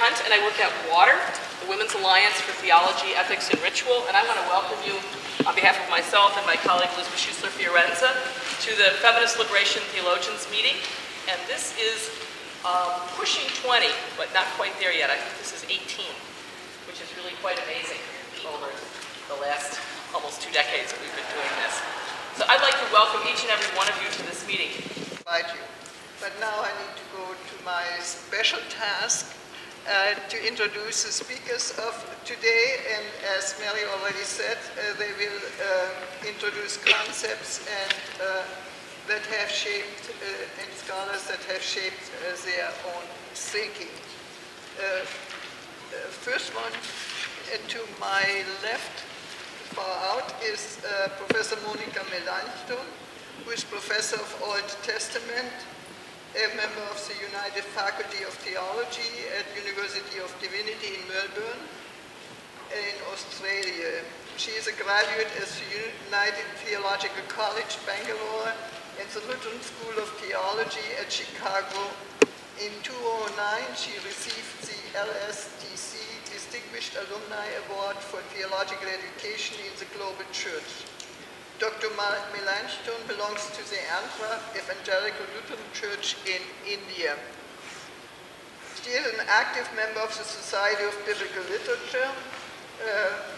Hunt, and I work at WATER, the Women's Alliance for Theology, Ethics, and Ritual, and I want to welcome you on behalf of myself and my colleague Elizabeth Schussler-Fiorenza to the Feminist Liberation Theologians Meeting. And this is pushing 20, but not quite there yet. I think this is 18, which is really quite amazing over the last almost 2 decades that we've been doing this. So I'd like to welcome each and every one of you to this meeting. Invite you. But now I need to go to my special task to introduce the speakers of today. And as Mary already said, they will introduce concepts and that have shaped, and scholars that have shaped their own thinking. First one to my left, far out, is Professor Monica Melanchthon, who is Professor of Old Testament, a member of the United Faculty of Theology at University of Divinity in Melbourne, in Australia. She is a graduate at the United Theological College, Bangalore, and the Hilton School of Theology at Chicago. In 2009, she received the LSTC Distinguished Alumni Award for Theological Education in the Global Church. Dr. Melanchthon belongs to the Andhra Evangelical Lutheran Church in India. She is an active member of the Society of Biblical Literature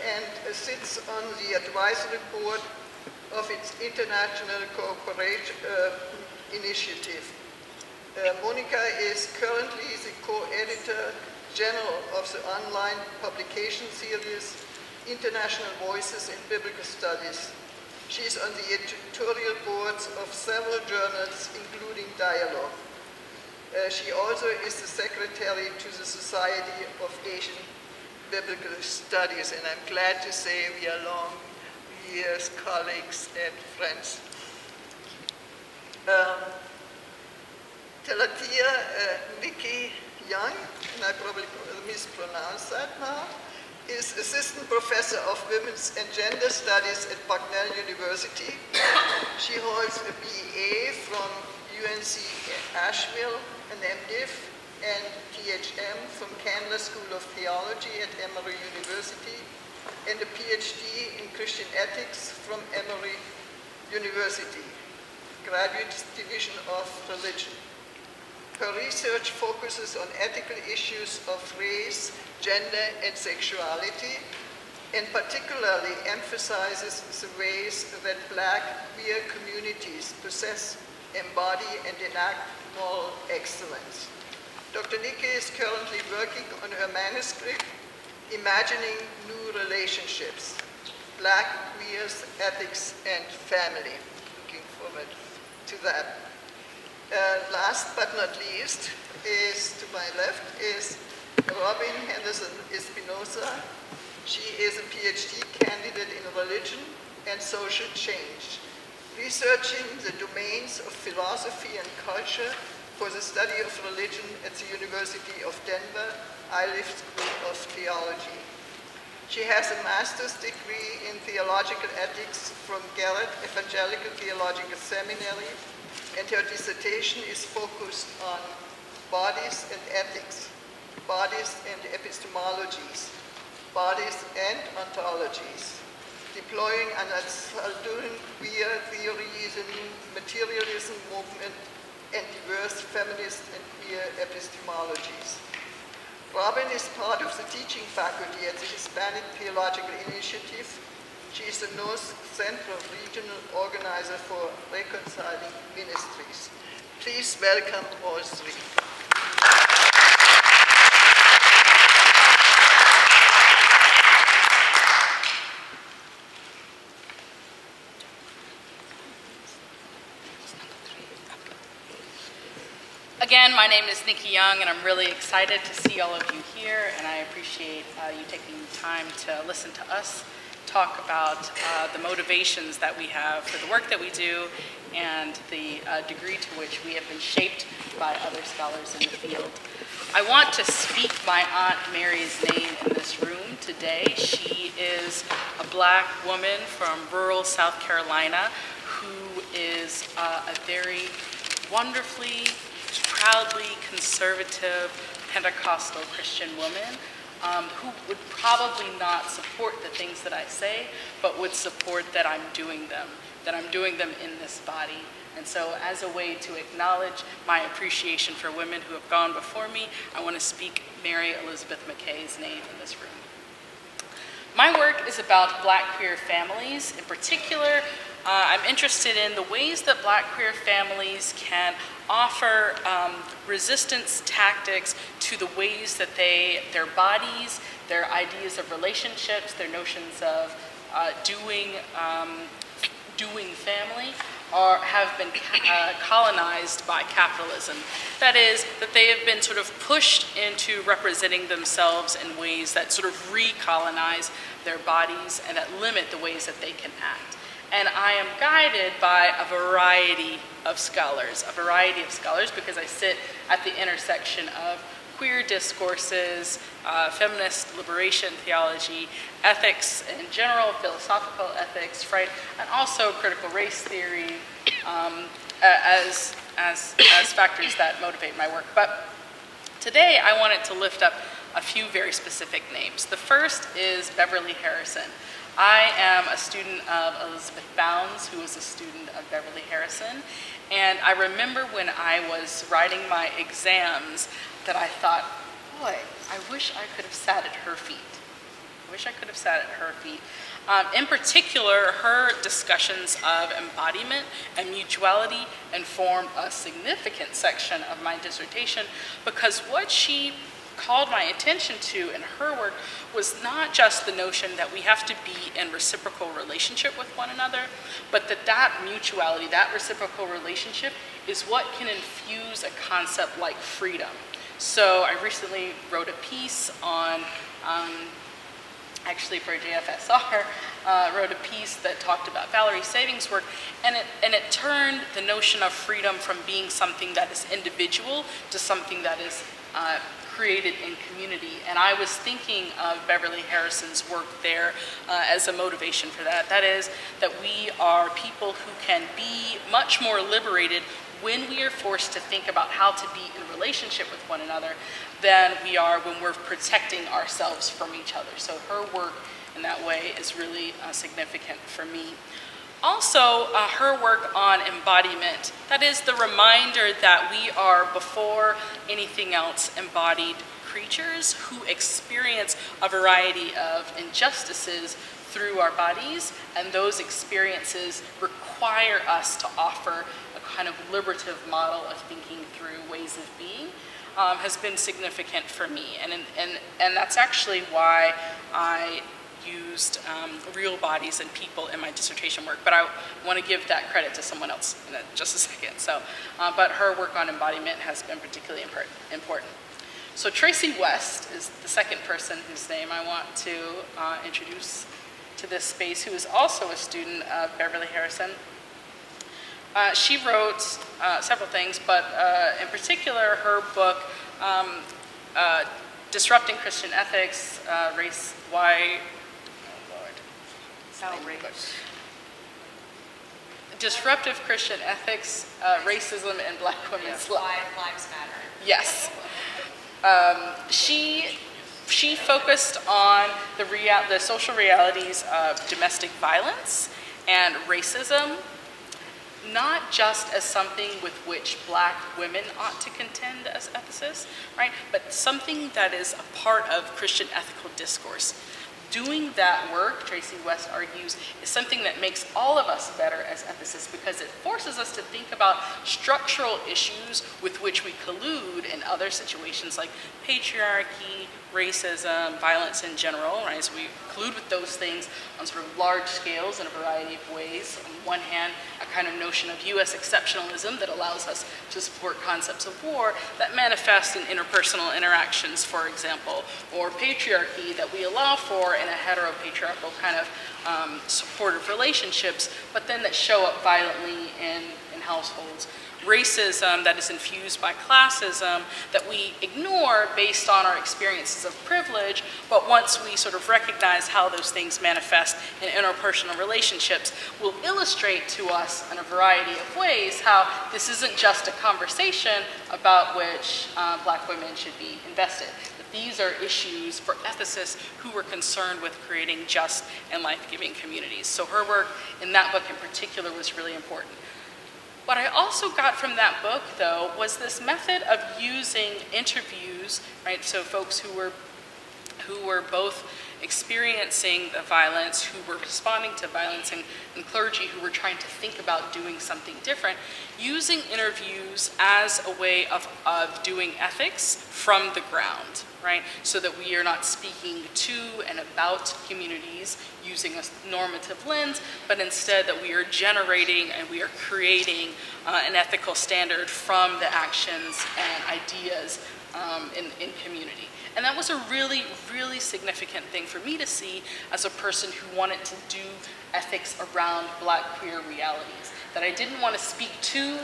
and sits on the advisory board of its International Cooperation Initiative. Monica is currently the co-editor general of the online publication series International Voices in Biblical Studies. She is on the editorial boards of several journals, including Dialogue. She also is the secretary to the Society of Asian Biblical Studies, and I'm glad to say we are long years colleagues and friends. Nikki Young, and I probably mispronounced that now, is Assistant Professor of Women's and Gender Studies at Bucknell University. She holds a BA from UNC Asheville, an MDiv, and THM from Candler School of Theology at Emory University, and a PhD in Christian Ethics from Emory University, Graduate Division of Religion. Her research focuses on ethical issues of race, gender, and sexuality, and particularly emphasizes the ways that Black queer communities possess, embody, and enact moral excellence. Dr. Nikki is currently working on her manuscript, Imagining New Relationships, Black Queers, Ethics, and Family. Looking forward to that. Last but not least, is to my left, is Robyn Henderson-Espinoza. She is a PhD candidate in religion and social change, researching the domains of philosophy and culture for the study of religion at the University of Denver, Iliff School of Theology. She has a master's degree in theological ethics from Garrett Evangelical Theological Seminary, and her dissertation is focused on bodies and ethics, bodies and epistemologies, bodies and ontologies, deploying an Salduran queer theorism, materialism movement, and diverse feminist and queer epistemologies. Robyn is part of the teaching faculty at the Hispanic Theological Initiative. She is the North Central Regional Organizer for Reconciling Ministries. Please welcome all three. Again, my name is Nikki Young, and I'm really excited to see all of you here, and I appreciate you taking the time to listen to us talk about the motivations that we have for the work that we do and the degree to which we have been shaped by other scholars in the field. I want to speak my Aunt Mary's name in this room today. She is a Black woman from rural South Carolina who is a very wonderfully, proudly conservative Pentecostal Christian woman who would probably not support the things that I say, but would support that I'm doing them in this body. And so as a way to acknowledge my appreciation for women who have gone before me, I want to speak Mary Elizabeth McKay's name in this room. My work is about Black queer families. In particular, I'm interested in the ways that Black queer families can offer resistance tactics to the ways that their bodies, their ideas of relationships, their notions of doing family have been colonized by capitalism. That is, that they have been sort of pushed into representing themselves in ways that sort of recolonize their bodies and that limit the ways that they can act. And I am guided by a variety of scholars because I sit at the intersection of queer discourses, feminist liberation theology, ethics in general, philosophical ethics, right, and also critical race theory as factors that motivate my work. But today I wanted to lift up a few very specific names. The first is Beverly Harrison. I am a student of Elizabeth Bounds, who was a student of Beverly Harrison, and I remember when I was writing my exams that I thought, boy, I wish I could have sat at her feet. In particular, her discussions of embodiment and mutuality informed a significant section of my dissertation because what she called my attention to in her work was not just the notion that we have to be in reciprocal relationship with one another, but that mutuality, that reciprocal relationship is what can infuse a concept like freedom. So I recently wrote a piece on, actually for JFSR, wrote a piece that talked about Valerie Saving's work, and it turned the notion of freedom from being something that is individual to something that is created in community. And I was thinking of Beverly Harrison's work there as a motivation for that. That is, that we are people who can be much more liberated when we are forced to think about how to be in relationship with one another than we are when we're protecting ourselves from each other. So her work in that way is really significant for me. Also, her work on embodiment, that is the reminder that we are, before anything else, embodied creatures who experience a variety of injustices through our bodies, and those experiences require us to offer a kind of liberative model of thinking through ways of being, has been significant for me. And that's actually why I used real bodies and people in my dissertation work, but I want to give that credit to someone else in just a second. So, but her work on embodiment has been particularly important. So Tracy West is the second person whose name I want to introduce to this space, who is also a student of Beverly Harrison. She wrote several things, but in particular her book, Disrupting Christian Ethics, Race, Why, Disruptive Christian Ethics, Racism and Black Women's Lives Matter. Yes. She focused on the social realities of domestic violence and racism, not just as something with which Black women ought to contend as ethicists, right? But something that is a part of Christian ethical discourse. Doing that work, Tracy West argues, is something that makes all of us better as ethicists because it forces us to think about structural issues with which we collude in other situations like patriarchy, racism, violence in general, right? So we collude with those things on sort of large scales in a variety of ways. On one hand, a kind of notion of US exceptionalism that allows us to support concepts of war that manifest in interpersonal interactions, for example, or patriarchy that we allow for in a heteropatriarchal kind of supportive relationships, but then that show up violently in households, racism that is infused by classism that we ignore based on our experiences of privilege, but once we sort of recognize how those things manifest in interpersonal relationships, will illustrate to us in a variety of ways how this isn't just a conversation about which Black women should be invested. But these are issues for ethicists who were concerned with creating just and life-giving communities. So her work in that book in particular was really important. What I also got from that book, though, was this method of using interviews, right? So folks who were both experiencing the violence, who were responding to violence, and clergy who were trying to think about doing something different, using interviews as a way of doing ethics from the ground, right? So that we are not speaking to and about communities using a normative lens, but instead that we are generating and we are creating an ethical standard from the actions and ideas in community. And that was a really, really significant thing for me to see as a person who wanted to do ethics around Black queer realities. That I didn't want to speak to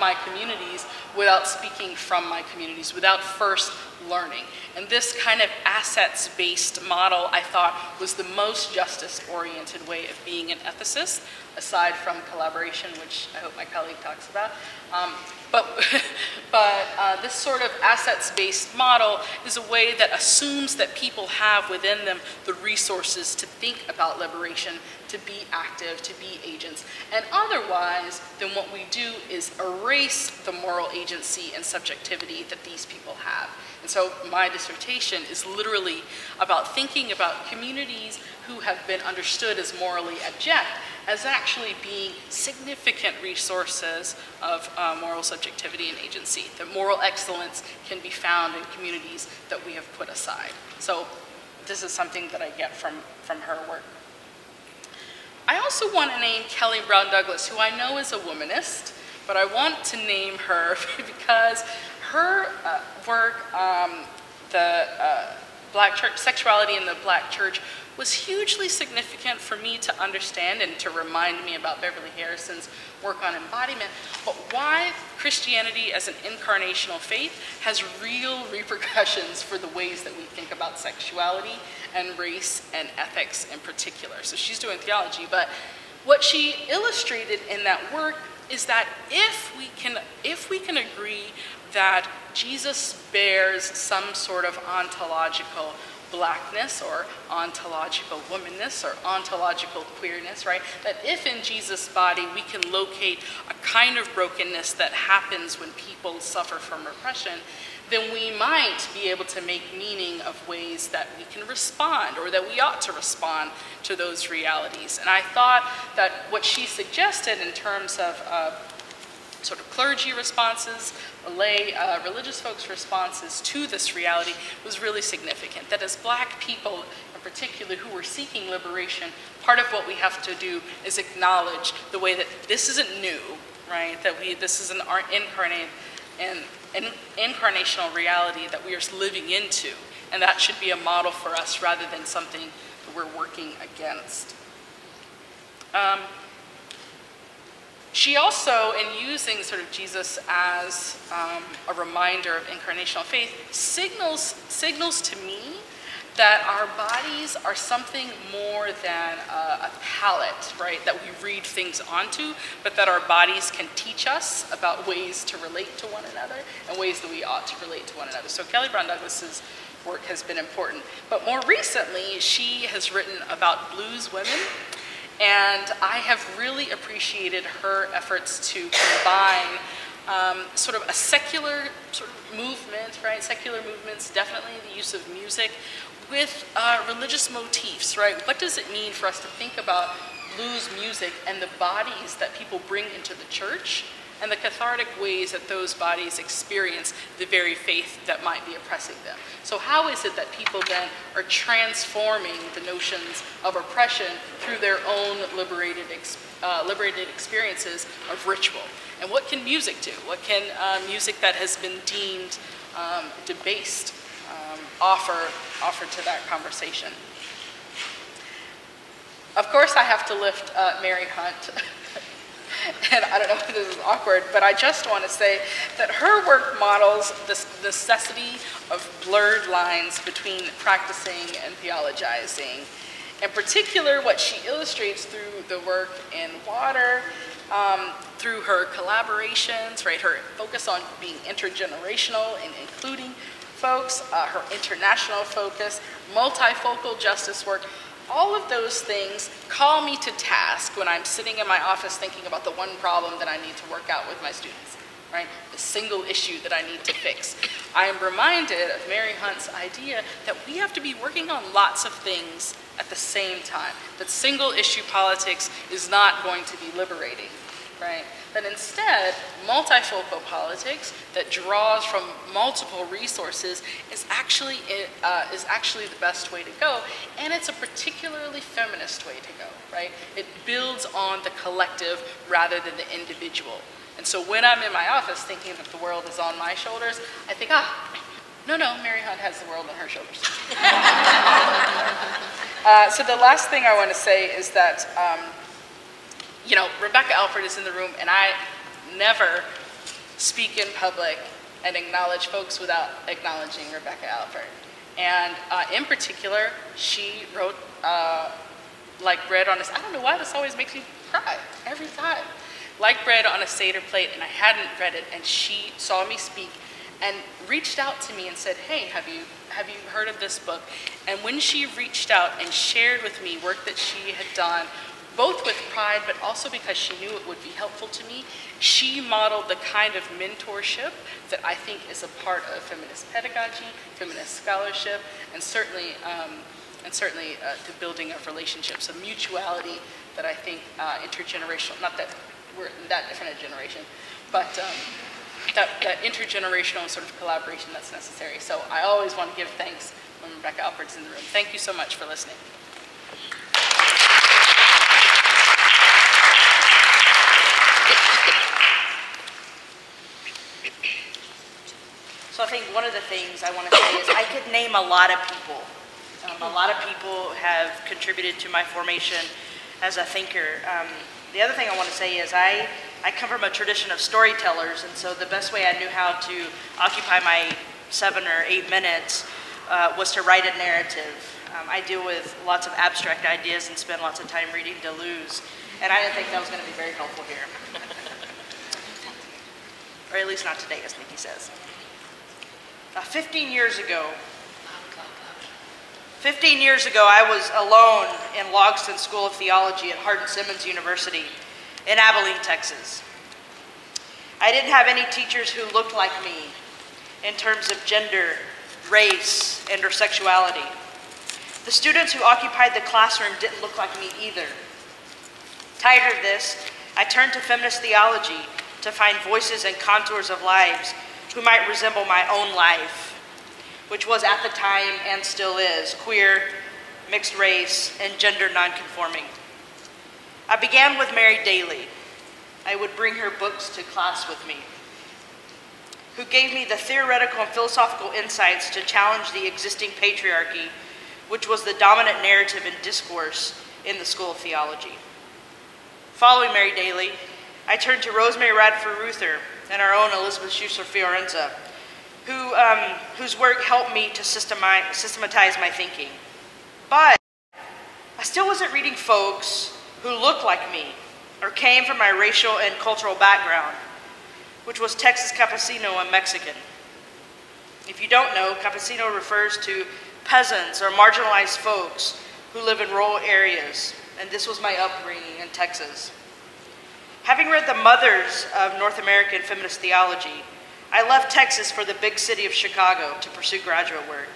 my communities without speaking from my communities, without first learning. And this kind of assets-based model, I thought, was the most justice-oriented way of being an ethicist, aside from collaboration, which I hope my colleague talks about. But this sort of assets-based model is a way that assumes that people have within them the resources to think about liberation, to be active, to be agents. And otherwise, then what we do is erase the moral agency and subjectivity that these people have. And so my dissertation is literally about thinking about communities who have been understood as morally abject as actually being significant resources of moral subjectivity and agency. That moral excellence can be found in communities that we have put aside. So this is something that I get from her work. I also want to name Kelly Brown Douglas, who I know is a womanist, but I want to name her because her work, the Black church, sexuality in the Black church, was hugely significant for me to understand and to remind me about Beverly Harrison's work on embodiment, but why Christianity as an incarnational faith has real repercussions for the ways that we think about sexuality and race and ethics in particular. So she's doing theology, but what she illustrated in that work is that if we can agree that Jesus bears some sort of ontological Blackness or ontological womanness or ontological queerness, right? That if in Jesus' body we can locate a kind of brokenness that happens when people suffer from repression, then we might be able to make meaning of ways that we can respond or that we ought to respond to those realities. And I thought that what she suggested in terms of sort of clergy responses, lay religious folks' responses to this reality was really significant. That as Black people in particular who were seeking liberation, part of what we have to do is acknowledge the way that this isn't new, right? That this is an incarnate and an incarnational reality that we are living into, and that should be a model for us rather than something that we're working against. She also, in using sort of Jesus as a reminder of incarnational faith, signals to me that our bodies are something more than a palette, right, that we read things onto, but that our bodies can teach us about ways to relate to one another and ways that we ought to relate to one another. So Kelly Brown Douglas's work has been important. But more recently, she has written about blues women. And I have really appreciated her efforts to combine sort of a secular sort of movement, right? Secular movements, definitely the use of music, with religious motifs, right? What does it mean for us to think about blues music and the bodies that people bring into the church and the cathartic ways that those bodies experience the very faith that might be oppressing them? So how is it that people then are transforming the notions of oppression through their own liberated experiences of ritual? And what can music do? What can music that has been deemed debased offer to that conversation? Of course, I have to lift Mary Hunt. And I don't know if this is awkward, but I just want to say that her work models the necessity of blurred lines between practicing and theologizing. In particular, what she illustrates through the work in water, through her collaborations, right, her focus on being intergenerational and including folks, her international focus, multifocal justice work, all of those things call me to task when I'm sitting in my office thinking about the one problem that I need to work out with my students, right? The single issue that I need to fix. I am reminded of Mary Hunt's idea that we have to be working on lots of things at the same time, that single issue politics is not going to be liberating, right? That instead, multifocal politics that draws from multiple resources is actually the best way to go, and it's a particularly feminist way to go, right? It builds on the collective rather than the individual. And so when I'm in my office thinking that the world is on my shoulders, I think, no, Mary Hunt has the world on her shoulders. So the last thing I want to say is that, you know, Rebecca Alford is in the room, and I never speak in public and acknowledge folks without acknowledging Rebecca Alford. And in particular, she wrote Like Bread on a, I don't know why this always makes me cry every time. Like Bread on a Seder plate, and I hadn't read it, and she saw me speak and reached out to me and said, hey, have you heard of this book? And when she reached out and shared with me work that she had done, both with pride, but also because she knew it would be helpful to me, she modeled the kind of mentorship that I think is a part of feminist pedagogy, feminist scholarship, and certainly the building of relationships, a mutuality that I think intergenerational, not that we're that different a generation, but that intergenerational sort of collaboration that's necessary. So I always want to give thanks when Rebecca Alford's in the room. Thank you so much for listening. So I think one of the things I want to say is I could name a lot of people. A lot of people have contributed to my formation as a thinker. The other thing I want to say is I come from a tradition of storytellers, and so the best way I knew how to occupy my 7 or 8 minutes was to write a narrative. I deal with lots of abstract ideas and spend lots of time reading Deleuze, and I didn't think that was going to be very helpful here. Or at least not today, as Nikki says. 15 years ago, I was alone in Logsdon School of Theology at Hardin-Simmons University in Abilene, Texas. I didn't have any teachers who looked like me in terms of gender, race, and or sexuality. The students who occupied the classroom didn't look like me either. Tired of this, I turned to feminist theology to find voices and contours of lives who might resemble my own life, which was at the time and still is queer, mixed race, and gender nonconforming. I began with Mary Daly. I would bring her books to class with me, who gave me the theoretical and philosophical insights to challenge the existing patriarchy, which was the dominant narrative and discourse in the School of Theology. Following Mary Daly, I turned to Rosemary Radford Ruther and our own Elizabeth Schussler-Fiorenza, whose work helped me to systematize my thinking. But I still wasn't reading folks who looked like me or came from my racial and cultural background, which was Texas Campesino and Mexican. If you don't know, Campesino refers to peasants or marginalized folks who live in rural areas, and this was my upbringing in Texas. Having read the mothers of North American feminist theology, I left Texas for the big city of Chicago to pursue graduate work.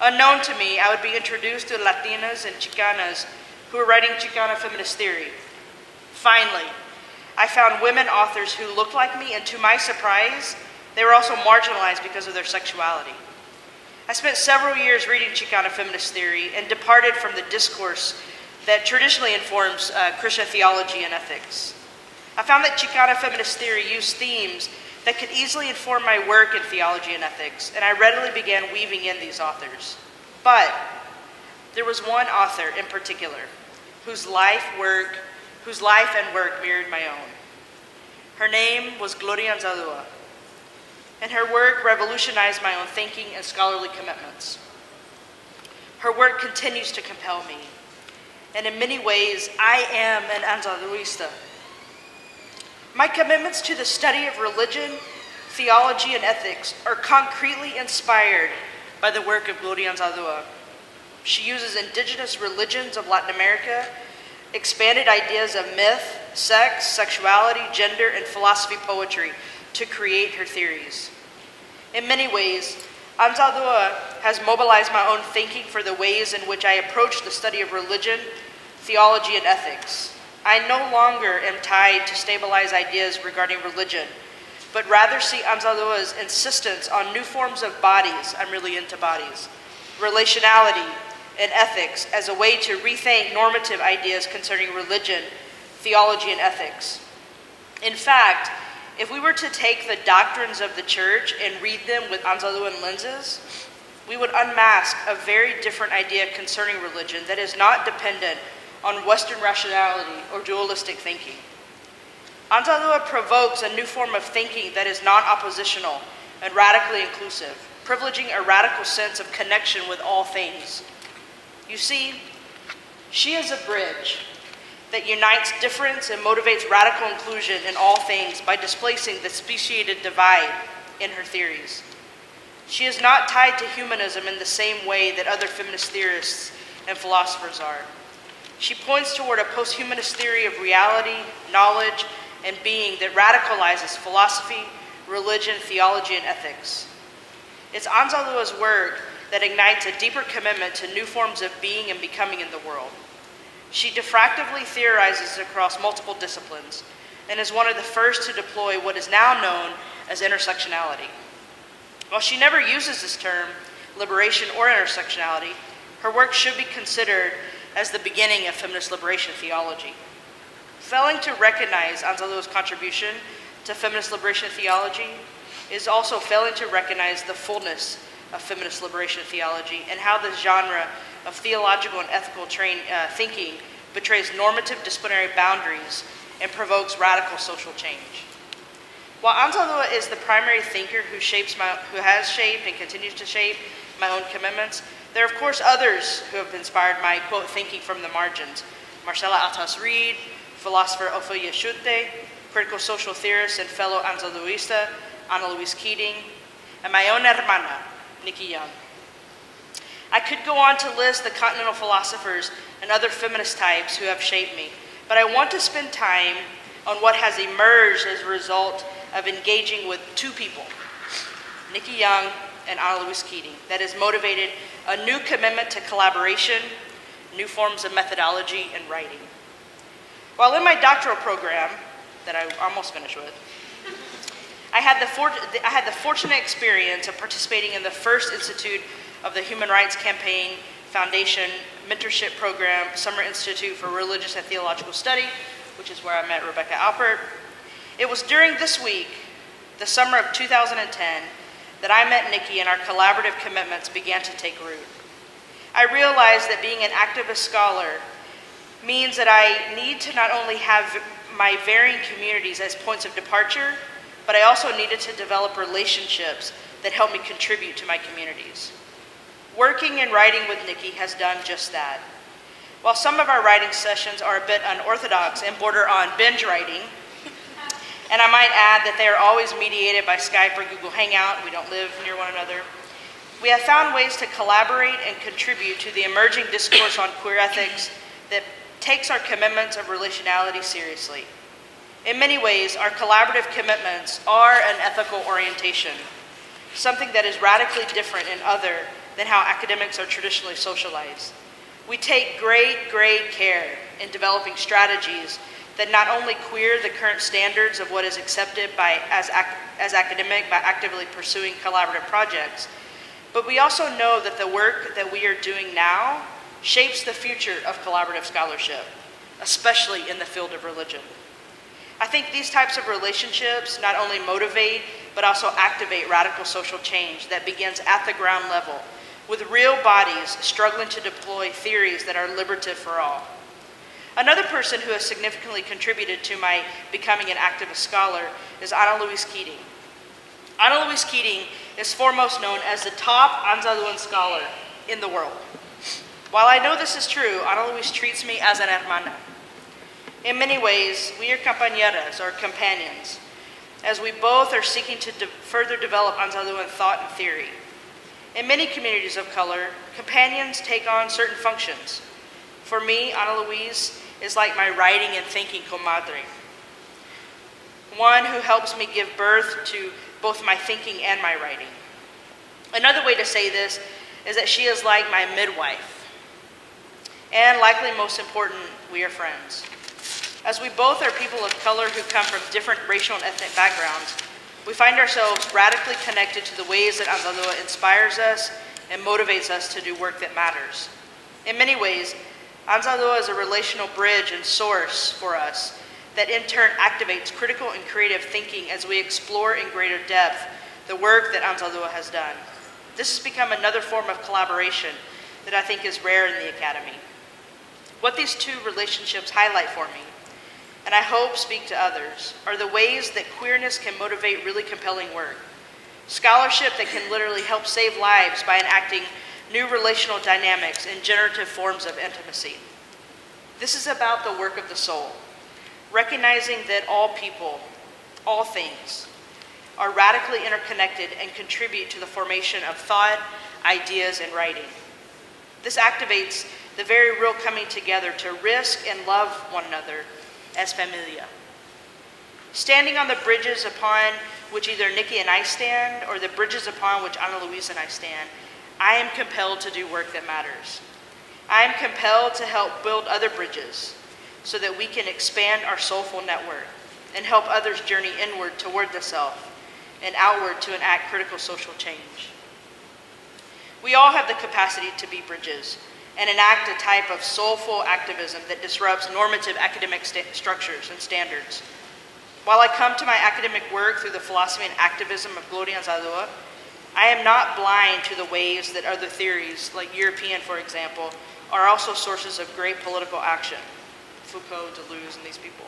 Unknown to me, I would be introduced to Latinas and Chicanas who were writing Chicana feminist theory. Finally, I found women authors who looked like me, and to my surprise, they were also marginalized because of their sexuality. I spent several years reading Chicana feminist theory and departed from the discourse that traditionally informs Christian theology and ethics. I found that Chicana feminist theory used themes that could easily inform my work in theology and ethics, and I readily began weaving in these authors. But there was one author in particular whose life and work mirrored my own. Her name was Gloria Anzaldúa, and her work revolutionized my own thinking and scholarly commitments. Her work continues to compel me, and in many ways, I am an Anzalduista. My commitments to the study of religion, theology, and ethics are concretely inspired by the work of Gloria Anzaldúa. She uses indigenous religions of Latin America, expanded ideas of myth, sex, sexuality, gender, and philosophy poetry to create her theories. In many ways, Anzaldúa has mobilized my own thinking for the ways in which I approach the study of religion, theology, and ethics. I no longer am tied to stabilized ideas regarding religion, but rather see Anzaldúa's insistence on new forms of bodies, I'm really into bodies, relationality, and ethics as a way to rethink normative ideas concerning religion, theology, and ethics. In fact, if we were to take the doctrines of the church and read them with Anzaldúan lenses, we would unmask a very different idea concerning religion that is not dependent on Western rationality or dualistic thinking. Anzaldúa provokes a new form of thinking that is non-oppositional and radically inclusive, privileging a radical sense of connection with all things. You see, she is a bridge that unites difference and motivates radical inclusion in all things by displacing the speciated divide in her theories. She is not tied to humanism in the same way that other feminist theorists and philosophers are. She points toward a post-humanist theory of reality, knowledge, and being that radicalizes philosophy, religion, theology, and ethics. It's Anzaldúa's work that ignites a deeper commitment to new forms of being and becoming in the world. She diffractively theorizes across multiple disciplines and is one of the first to deploy what is now known as intersectionality. While she never uses this term, liberation or intersectionality, her work should be considered as the beginning of feminist liberation theology. Failing to recognize Anzaldúa's contribution to feminist liberation theology is also failing to recognize the fullness of feminist liberation theology and how this genre of theological and ethical thinking betrays normative disciplinary boundaries and provokes radical social change. While Anzaldúa is the primary thinker who has shaped and continues to shape my own commitments, there are of course others who have inspired my, quote, thinking from the margins. Marcela Altas-Reed, philosopher Ophelia Schutte, critical social theorist and fellow Anzalduista, Ana Louise Keating, and my own hermana, Nikki Young. I could go on to list the continental philosophers and other feminist types who have shaped me, but I want to spend time on what has emerged as a result of engaging with two people, Nikki Young and Ana Louise Keating, that has motivated a new commitment to collaboration, new forms of methodology, and writing. While in my doctoral program, that I almost finished with, I had the fortunate experience of participating in the first institute of the Human Rights Campaign Foundation Mentorship Program, Summer Institute for Religious and Theological Study, which is where I met Rebecca Alpert. It was during this week, the summer of 2010, that I met Nikki and our collaborative commitments began to take root. I realized that being an activist scholar means that I need to not only have my varying communities as points of departure, but I also needed to develop relationships that help me contribute to my communities. Working and writing with Nikki has done just that. While some of our writing sessions are a bit unorthodox and border on binge writing, and I might add that they are always mediated by Skype or Google Hangout, we don't live near one another, we have found ways to collaborate and contribute to the emerging discourse on queer ethics that takes our commitments of relationality seriously. In many ways, our collaborative commitments are an ethical orientation, something that is radically different and other than how academics are traditionally socialized. We take great care in developing strategies that not only queer the current standards of what is accepted as academic by actively pursuing collaborative projects, but we also know that the work that we are doing now shapes the future of collaborative scholarship, especially in the field of religion. I think these types of relationships not only motivate, but also activate radical social change that begins at the ground level, with real bodies struggling to deploy theories that are liberative for all. Another person who has significantly contributed to my becoming an activist scholar is Ana Louise Keating. Ana Louise Keating is foremost known as the top Anzaluan scholar in the world. While I know this is true, Ana Louise treats me as an hermana. In many ways, we are compañeras, or companions, as we both are seeking to further develop Anzaluan thought and theory. In many communities of color, companions take on certain functions. For me, Ana Louise is like my writing and thinking comadre, one who helps me give birth to both my thinking and my writing. Another way to say this is that she is like my midwife. And likely most important, we are friends. As we both are people of color who come from different racial and ethnic backgrounds, we find ourselves radically connected to the ways that Anzalua inspires us and motivates us to do work that matters. In many ways, Anzalua is a relational bridge and source for us that in turn activates critical and creative thinking as we explore in greater depth the work that Anzalua has done. This has become another form of collaboration that I think is rare in the Academy. What these two relationships highlight for me, and I hope speak to others, are the ways that queerness can motivate really compelling work. Scholarship that can literally help save lives by enacting new relational dynamics and generative forms of intimacy. This is about the work of the soul, recognizing that all people, all things, are radically interconnected and contribute to the formation of thought, ideas, and writing. This activates the very real coming together to risk and love one another as familia. Standing on the bridges upon which either Nikki and I stand, or the bridges upon which Ana Louise and I stand, I am compelled to do work that matters. I am compelled to help build other bridges so that we can expand our soulful network and help others journey inward toward the self and outward to enact critical social change. We all have the capacity to be bridges and enact a type of soulful activism that disrupts normative academic structures and standards. While I come to my academic work through the philosophy and activism of Gloria Anzalua, I am not blind to the ways that other theories, like European, for example, are also sources of great political action. Foucault, Deleuze, and these people.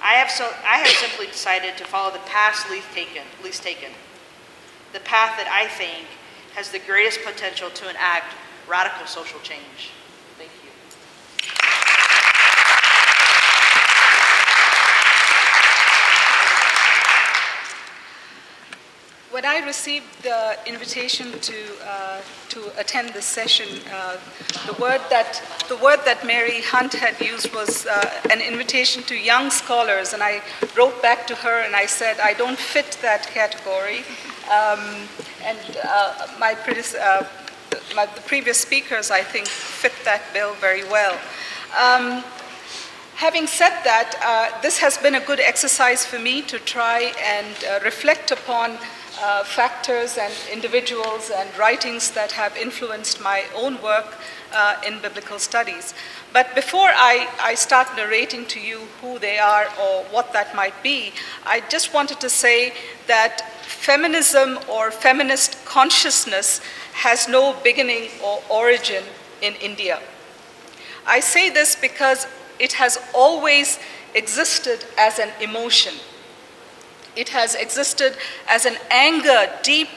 I have simply decided to follow the path least taken, the path that I think has the greatest potential to enact radical social change. Thank you. When I received the invitation to attend this session, the word that Mary Hunt had used was an invitation to young scholars, and I wrote back to her and I said, I don't fit that category. The previous speakers, I think, fit that bill very well. Having said that, this has been a good exercise for me to try and reflect upon factors and individuals and writings that have influenced my own work in biblical studies. But before I start narrating to you who they are or what that might be, I just wanted to say that feminism or feminist consciousness has no beginning or origin in India. I say this because it has always existed as an emotion. It has existed as an anger deep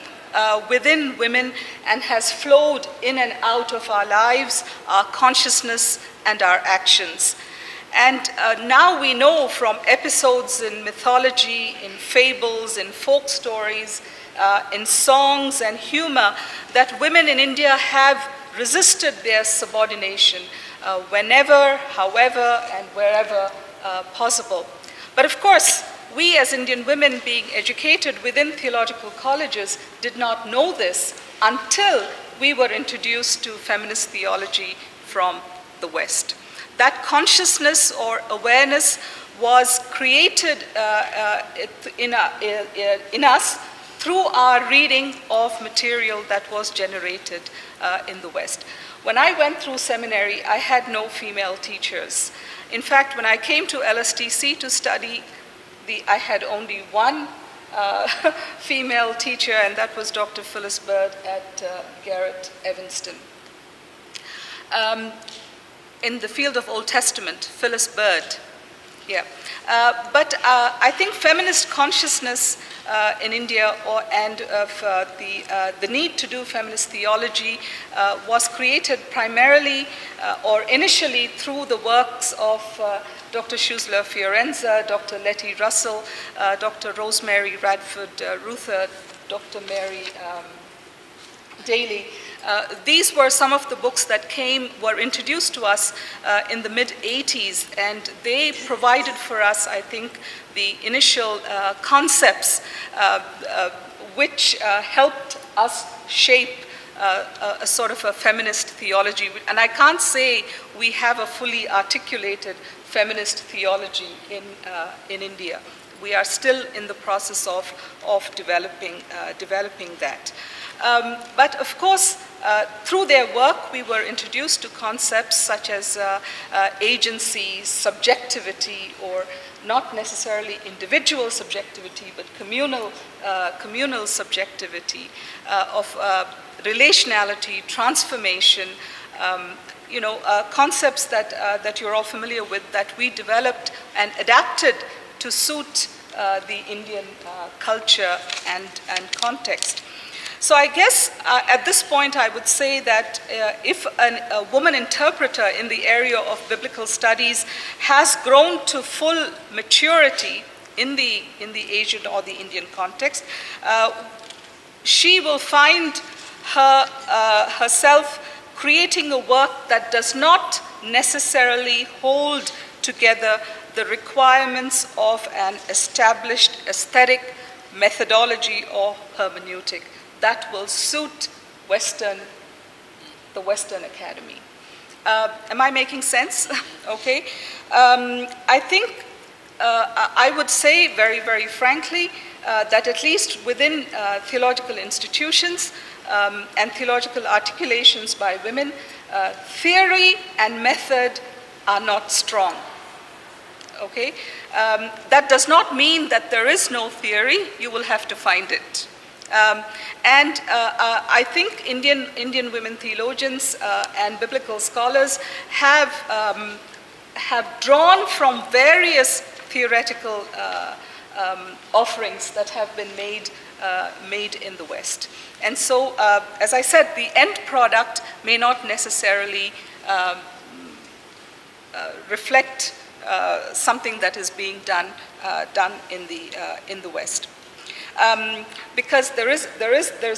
within women and has flowed in and out of our lives, our consciousness, and our actions. And now we know from episodes in mythology, in fables, in folk stories, in songs and humor, that women in India have resisted their subordination whenever, however, and wherever possible. But of course, we as Indian women being educated within theological colleges did not know this until we were introduced to feminist theology from the West. That consciousness or awareness was created in us through our reading of material that was generated in the West. When I went through seminary, I had no female teachers. In fact, when I came to LSTC to study, I had only one female teacher, and that was Dr. Phyllis Bird at Garrett Evanston. in the field of Old Testament, Phyllis Bird. Yeah, but I think feminist consciousness in India and the need to do feminist theology was created primarily or initially through the works of Dr. Schussler Fiorenza, Dr. Letty Russell, Dr. Rosemary Radford Ruther, Dr. Mary Daly. These were some of the books that were introduced to us in the mid-80s, and they provided for us, I think, the initial concepts which helped us shape a sort of a feminist theology. And I can't say we have a fully articulated feminist theology in India. We are still in the process of developing that. But of course, through their work, we were introduced to concepts such as agency, subjectivity, or not necessarily individual subjectivity, but communal subjectivity, of relationality, transformation, concepts that you're all familiar with, that we developed and adapted to suit the Indian culture and context. So I guess at this point I would say that if a woman interpreter in the area of biblical studies has grown to full maturity in the Asian or the Indian context, she will find herself creating a work that does not necessarily hold together the requirements of an established aesthetic methodology or hermeneutic that will suit the Western academy. Am I making sense? Okay. I think I would say very, very frankly that at least within theological institutions and theological articulations by women, theory and method are not strong. Okay? That does not mean that there is no theory. You will have to find it. And I think Indian women theologians and biblical scholars have drawn from various theoretical offerings that have been made in the West. And so, as I said, the end product may not necessarily reflect something that is being done in the West. Because there's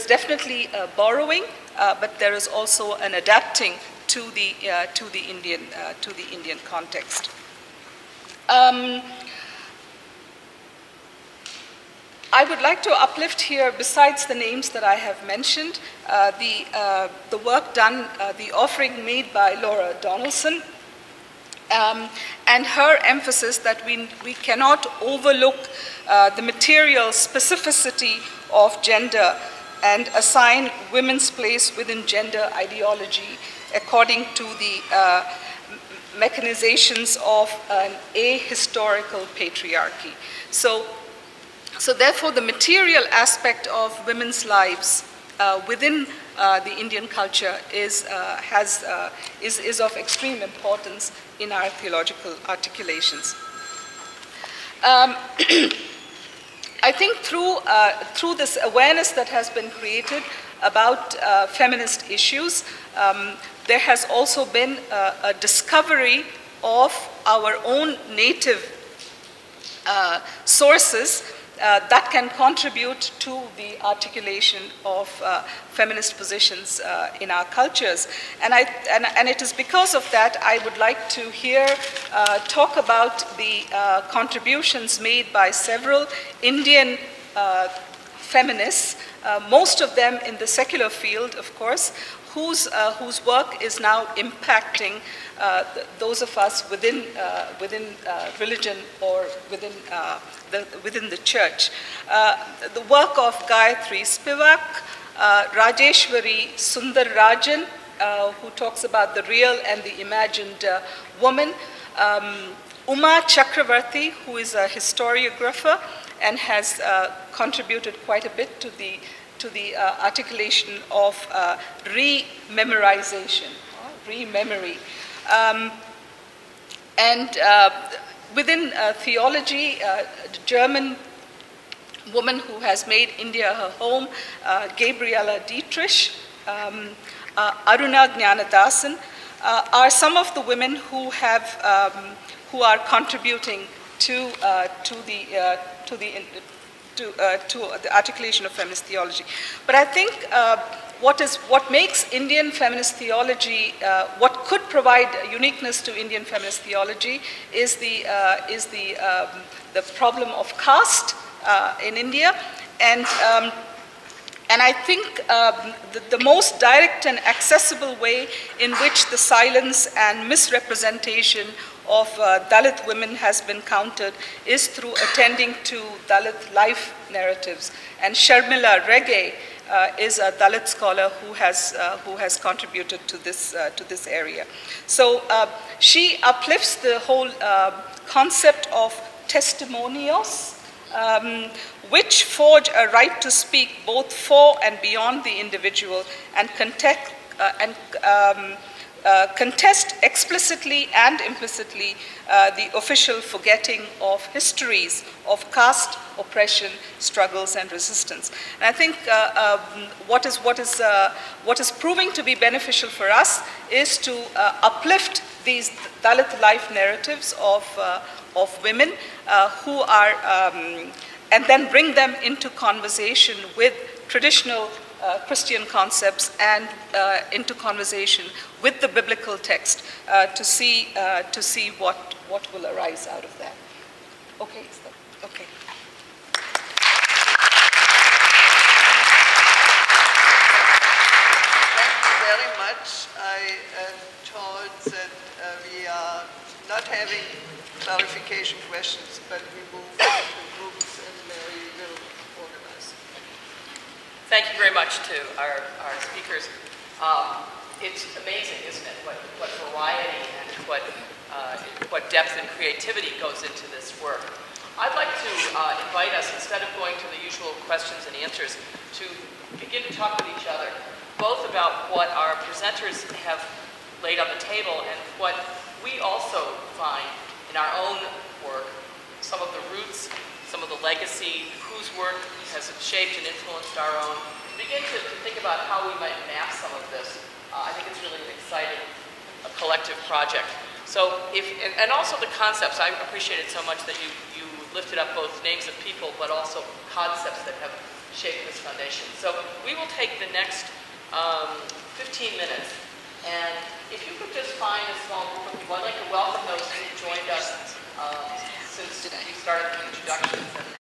definitely borrowing, but there is also an adapting to the Indian context. I would like to uplift here, besides the names that I have mentioned, the work done, the offering made by Laura Donaldson, and her emphasis that we cannot overlook the material specificity of gender and assign women's place within gender ideology according to the mechanizations of an ahistorical patriarchy. So therefore, the material aspect of women's lives within the Indian culture is of extreme importance in our theological articulations. I think through this awareness that has been created about feminist issues, there has also been a discovery of our own native sources that can contribute to the articulation of feminist positions in our cultures. And it is because of that I would like to here talk about the contributions made by several Indian feminists, most of them in the secular field, of course, whose work is now impacting those of us within religion or within the church. The work of Gayatri Spivak, Rajeshwari Sundararajan, who talks about the real and the imagined woman, Uma Chakravarti, who is a historiographer and has contributed quite a bit to the articulation of re-memorization, re-memory. And within theology, the German woman who has made India her home, Gabriela Dietrich, Aruna Jnanadasan, are some of the women who are contributing to the articulation of feminist theology. But I think what makes Indian feminist theology, what could provide uniqueness to Indian feminist theology, is the problem of caste in India, and I think the most direct and accessible way in which the silence and misrepresentation of Dalit women has been countered is through attending to Dalit life narratives. And Sharmila Rege is a Dalit scholar who has contributed to this area. So she uplifts the whole concept of testimonials, which forge a right to speak both for and beyond the individual, and contest explicitly and implicitly the official forgetting of histories of caste, oppression, struggles, and resistance. And I think what is proving to be beneficial for us is to uplift these Dalit life narratives of women who are, and then bring them into conversation with traditional Christian concepts and into conversation with the biblical text to see what will arise out of that. Okay. Okay. Thank you very much. I am told that we are not having clarification questions, but we move to groups and we will organize. Thank you very much to our speakers. It's amazing, isn't it, what variety and what depth and creativity goes into this work. I'd like to invite us, instead of going to the usual questions and answers, to begin to talk with each other, both about what our presenters have laid on the table and what we also find in our own work, some of the roots, some of the legacy, whose work has shaped and influenced our own. Begin to think about how we might map some of this. I think it's really an exciting collective project. So, and also the concepts. I appreciate it so much that you lifted up both names of people, but also concepts that have shaped this foundation. So we will take the next 15 minutes, and if you could just find a small group of people, I'd like to welcome those who joined us since we started the introductions.